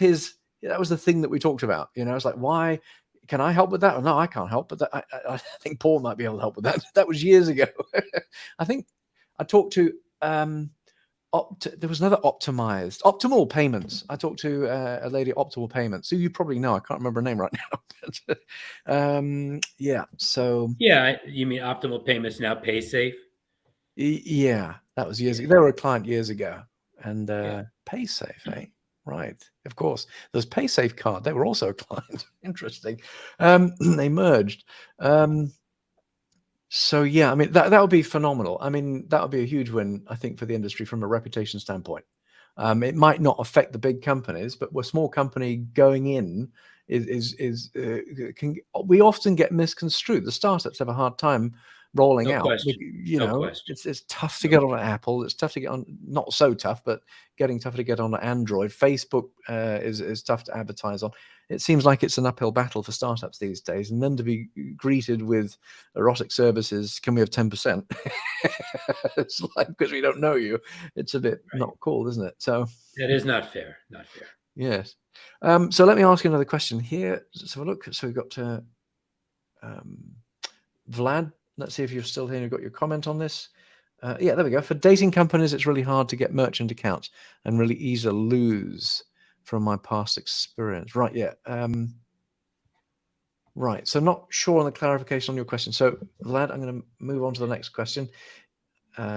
the thing that we talked about. It's like, why can I help with that? Or, no, I can't help. But I think Paul might be able to help with that. That was years ago. I think I talked to there was another Optimal Payments. I talked to a lady at Optimal Payments, who you probably know. I can't remember her name right now. So you mean Optimal Payments, now PaySafe? Yeah, that was years ago. They were a client years ago, and PaySafe, eh? Right, of course. There's PaySafe Card. They were also a client. Interesting. They merged. So yeah, I mean that would be phenomenal. I mean that would be a huge win, I think, for the industry from a reputation standpoint. It might not affect the big companies, but we're a small company going in we often get misconstrued. The startups have a hard time rolling out. It's tough to get on Apple. It's tough to get on, not so tough, but getting tougher to get on Android. Facebook is tough to advertise on. It seems like it's an uphill battle for startups these days. And then to be greeted with erotic services, can we have 10%? It's like, because we don't know you. It's a bit not cool, isn't it? So that is not fair. Not fair. Yes. So let me ask you another question here. Let's have a look. So we've got Vlad. Let's see if you're still here and you've got your comment on this. There we go. For dating companies, it's really hard to get merchant accounts and really easy to lose from my past experience. Right, yeah. Right, so I'm not sure on the clarification on your question. So, Vlad, I'm going to move on to the next question.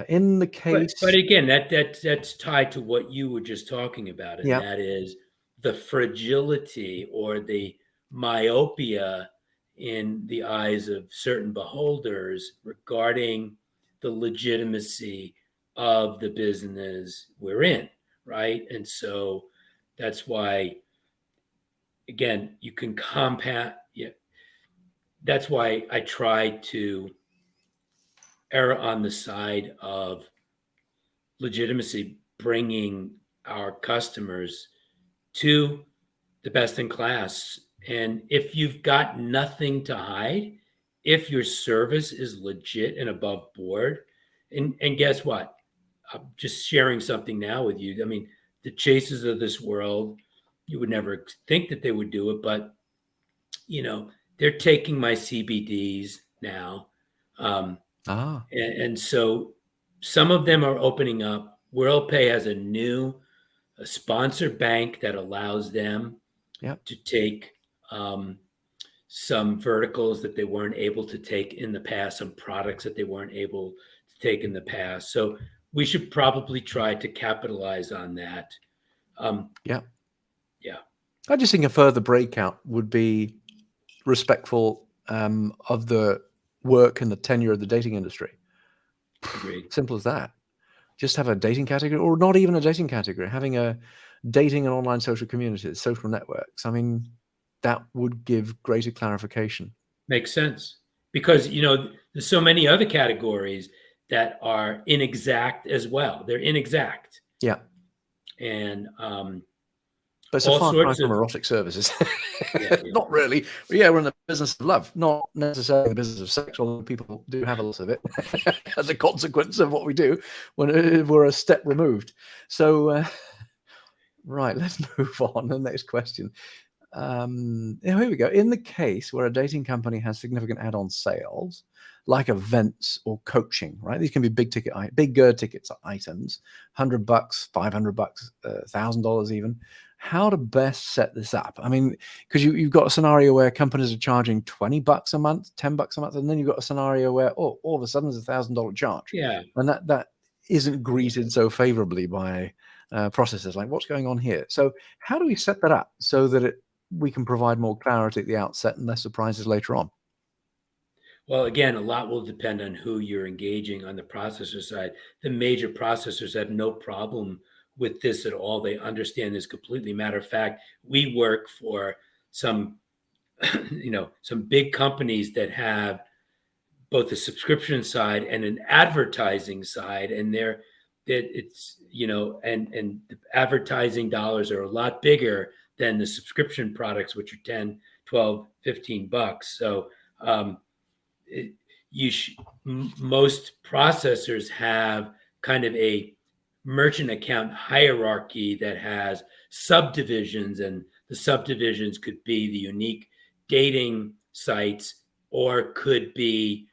In the case... But again, that's tied to what you were just talking about, and that is the fragility or the myopia in the eyes of certain beholders regarding the legitimacy of the business we're in, right? And so that's why, again, you can compound. That's why I try to err on the side of legitimacy, bringing our customers to the best in class. And if you've got nothing to hide, if your service is legit and above board, and guess what? I'm just sharing something now with you. I mean, the Chases of this world, you would never think that they would do it, but they're taking my CBDs now. And so some of them are opening up. WorldPay has a sponsor bank that allows them to take some verticals that they weren't able to take in the past, some products that they weren't able to take in the past. So we should probably try to capitalize on that. I just think a further breakout would be respectful of the work and the tenure of the dating industry. Agreed. Simple as that. Just have a dating category, or not even a dating category, having a dating and online social communities, social networks. I mean, that would give greater clarification. Makes sense. Because, there's so many other categories that are inexact as well. They're inexact. Yeah. And but it's all a far cry sorts from of erotic services. yeah. Not really. But yeah, we're in the business of love, not necessarily the business of sex, although people do have a lot of it as a consequence of what we do when we're a step removed. So, right, let's move on. The next question. Here we go. In the case where a dating company has significant add-on sales, like events or coaching, right? These can be bigger ticket items, $100, $500, $1,000 even. How to best set this up? I mean, because you've got a scenario where companies are charging $20 a month, $10 a month, and then you've got a scenario where all of a sudden there's $1,000 charge. Yeah. And that isn't greeted so favorably by processors. Like, what's going on here? So how do we set that up so that we can provide more clarity at the outset and less surprises later on? Well, again, a lot will depend on who you're engaging on the processor side. The major processors have no problem with this at all. They understand this completely. Matter of fact, we work for some, some big companies that have both a subscription side and an advertising side, and it's and the advertising dollars are a lot bigger than the subscription products, which are 10, 12, $15. So most processors have kind of a merchant account hierarchy that has subdivisions, and the subdivisions could be the unique dating sites or could be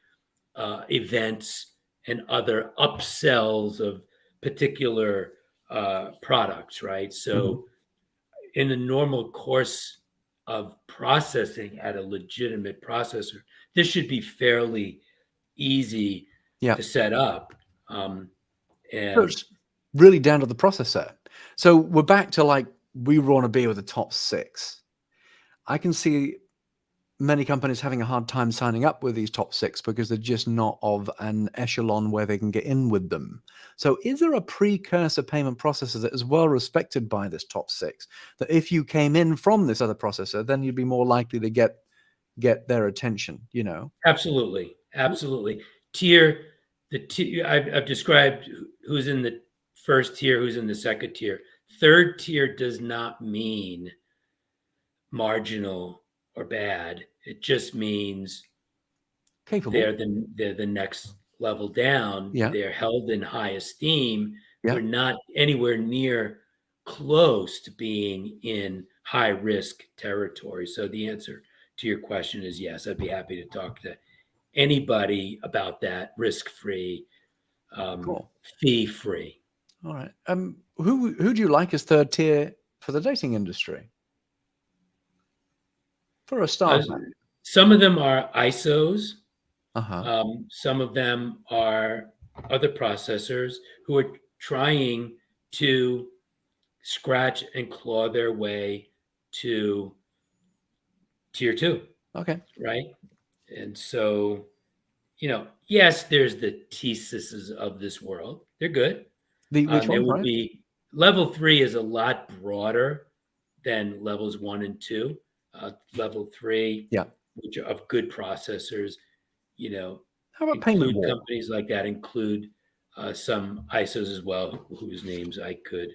events and other upsells of particular products, right? So in the normal course of processing at a legitimate processor, this should be fairly easy to set up. So it's really down to the processor. So we're back to like, we want to be with the top 6. I can see many companies having a hard time signing up with these top 6 because they're just not of an echelon where they can get in with them. So is there a precursor payment processor that is well respected by this top 6, that if you came in from this other processor, then you'd be more likely to get their attention, Absolutely. I've described who's in the first tier, who's in the second tier. Third tier does not mean marginal or bad. It just means capable. They're the next level down. Yeah. They're held in high esteem. Yeah. We're not anywhere near close to being in high risk territory. So the answer to your question is yes. I'd be happy to talk to anybody about that, risk-free, Cool. fee-free. All right. Who do you like as third tier for the dating industry? For a start, some of them are ISOs. Uh-huh. Some of them are other processors who are trying to scratch and claw their way to tier 2. Okay. Right. And so, yes, there's the TSYSs of this world. They're good. Which one, there will be level 3 is a lot broader than levels 1 and 2. Level 3, which are of good processors, how about payment wall? Companies like that include some ISOs as well, whose names I could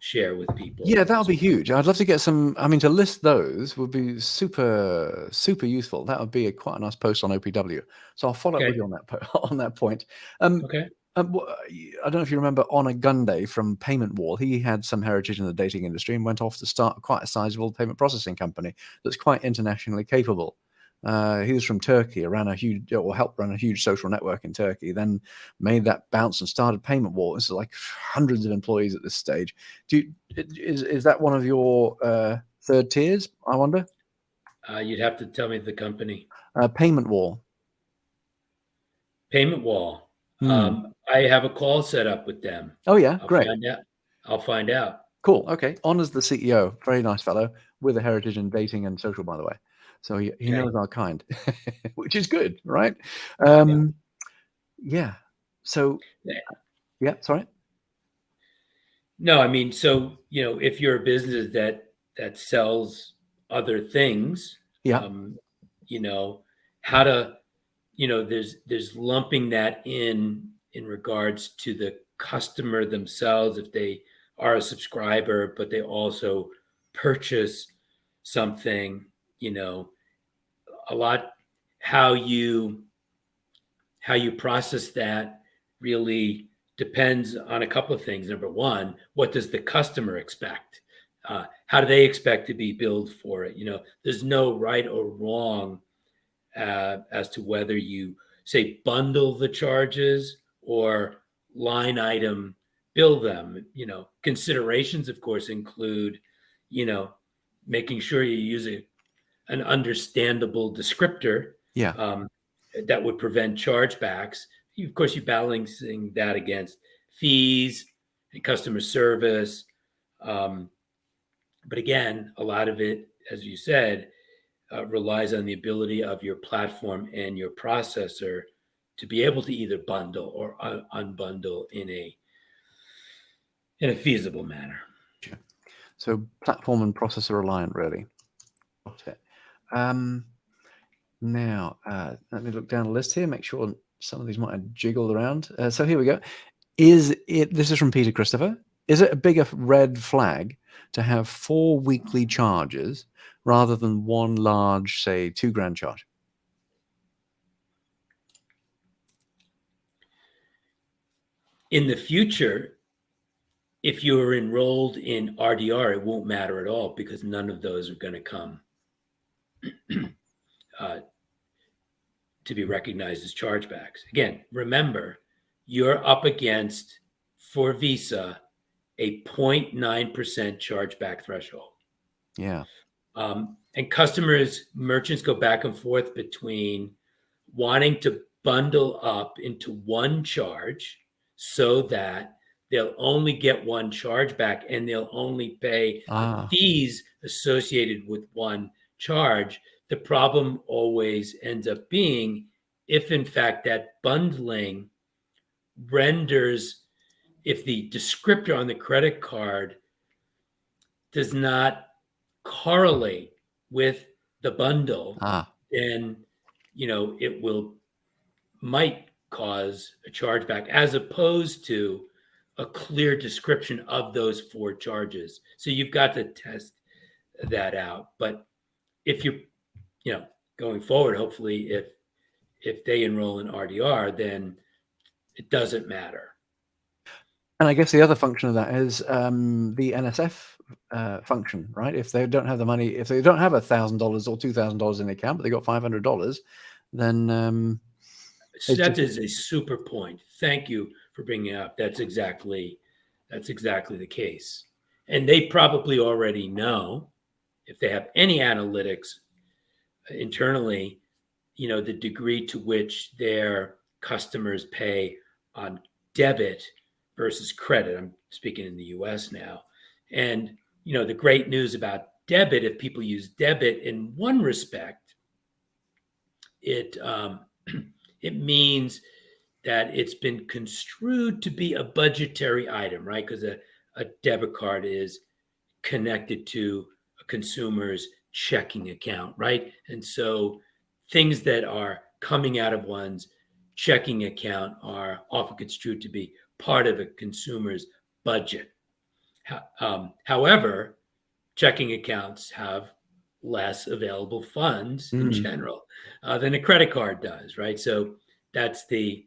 share with people. Yeah, that would be huge. I'd love to get some. I mean, to list those would be super, super useful. That would be quite a nice post on OPW. So I'll follow up with you on that point. Okay. I don't know if you remember Honor Gunday from Payment Wall. He had some heritage in the dating industry and went off to start quite a sizable payment processing company that's quite internationally capable. He was from Turkey, helped run a huge social network in Turkey, then made that bounce and started Payment Wall. This is like hundreds of employees at this stage. Is that one of your third tiers, I wonder? You'd have to tell me the company. Payment Wall. Payment Wall. I have a call set up with them. Oh yeah, great. I'll find out. Cool. Okay. On as the CEO, very nice fellow with a heritage in dating and social, by the way. So he Okay. knows our kind, which is good, right? Yeah. Yeah. So, Yeah. yeah, sorry. No, I mean, so if you're a business that sells other things, Yeah. you know, how to, there's lumping that in regards to the customer themselves if they are a subscriber, but they also purchase something, a lot how you how you process that really depends on a couple of things. Number one, what does the customer expect? How do they expect to be billed for it? There's no right or wrong as to whether you say bundle the charges or line item bill them. Considerations, of course, include, you know, making sure you use an understandable descriptor Yeah. um, that would prevent chargebacks. Of course, you're balancing that against fees and customer service. Um, but again, a lot of it, as you said, relies on the ability of your platform and your processor to be able to either bundle or unbundle in a feasible manner. So platform and processor reliant, really. Got it. Now, let me look down the list here, make sure some of these might have jiggled around. So here we go. This is from Peter Christopher. Is it a bigger red flag to have 4 weekly charges rather than one large, say, $2,000 charge? In the future, if you are enrolled in RDR, it won't matter at all because none of those are going to come to be recognized as chargebacks. Again, remember, you're up against, for Visa, a 0.9% chargeback threshold. Yeah. And merchants go back and forth between wanting to bundle up into one charge so that they'll only get one chargeback and they'll only pay the fees associated with one charge. The problem always ends up being if, in fact, that bundling renders, if the descriptor on the credit card does not correlate with the bundle, then it might cause a chargeback as opposed to a clear description of those 4 charges. So you've got to test that out. But if you're, going forward, hopefully if they enroll in RDR, then it doesn't matter. And I guess the other function of that is the NSF function, right? If they don't have the money, if they don't have $1,000 or $2,000 in the account, but they got $500, then that is a super point. Thank you for bringing it up. That's exactly the case. And they probably already know, if they have any analytics internally, the degree to which their customers pay on debit versus credit. I'm speaking in the US now. And, the great news about debit, if people use debit in one respect, it means that it's been construed to be a budgetary item, right? Because a debit card is connected to a consumer's checking account, right? And so things that are coming out of one's checking account are often construed to be part of a consumer's budget. However, checking accounts have less available funds in general than a credit card does, right? So that's the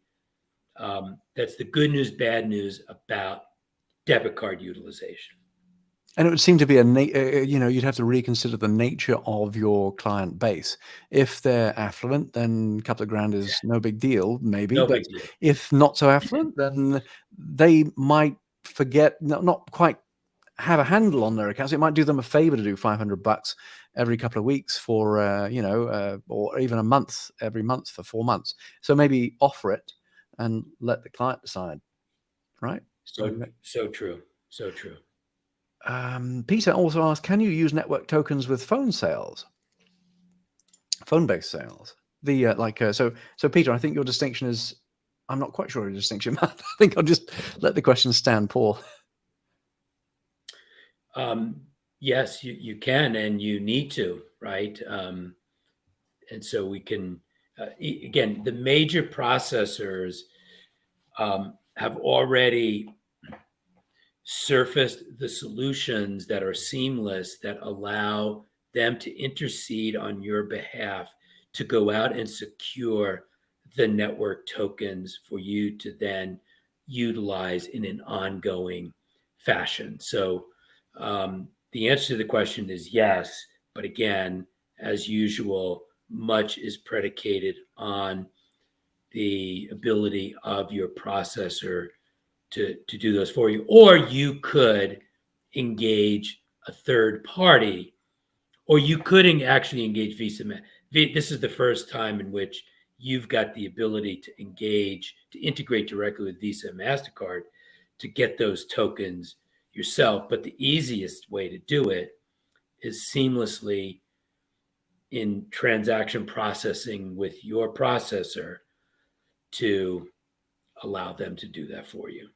good news, bad news about debit card utilization. And it would seem to be you'd have to reconsider the nature of your client base. If they're affluent, then a couple of grand is no big deal, maybe. No But big deal. if not so affluent, then they might forget, not quite have a handle on their accounts. It might do them a favor to do $500 every couple of weeks for, or even a month, every month for 4 months. So maybe offer it and let the client decide, right? So true. So true. Peter also asked, can you use network tokens with phone-based sales? So Peter, I think your distinction is, I'm not quite sure your distinction. I think I'll just let the question stand, Paul. Yes, you can, and you need to, right? And so we can, again, the major processors have already surfaced the solutions that are seamless, that allow them to intercede on your behalf to go out and secure the network tokens for you to then utilize in an ongoing fashion. So the answer to the question is yes, but again, as usual, much is predicated on the ability of your processor to do those for you. Or you could engage a third party, or you could actually engage Visa. This is the first time in which you've got the ability to engage, to integrate directly with Visa and MasterCard to get those tokens yourself. But the easiest way to do it is seamlessly in transaction processing with your processor to allow them to do that for you.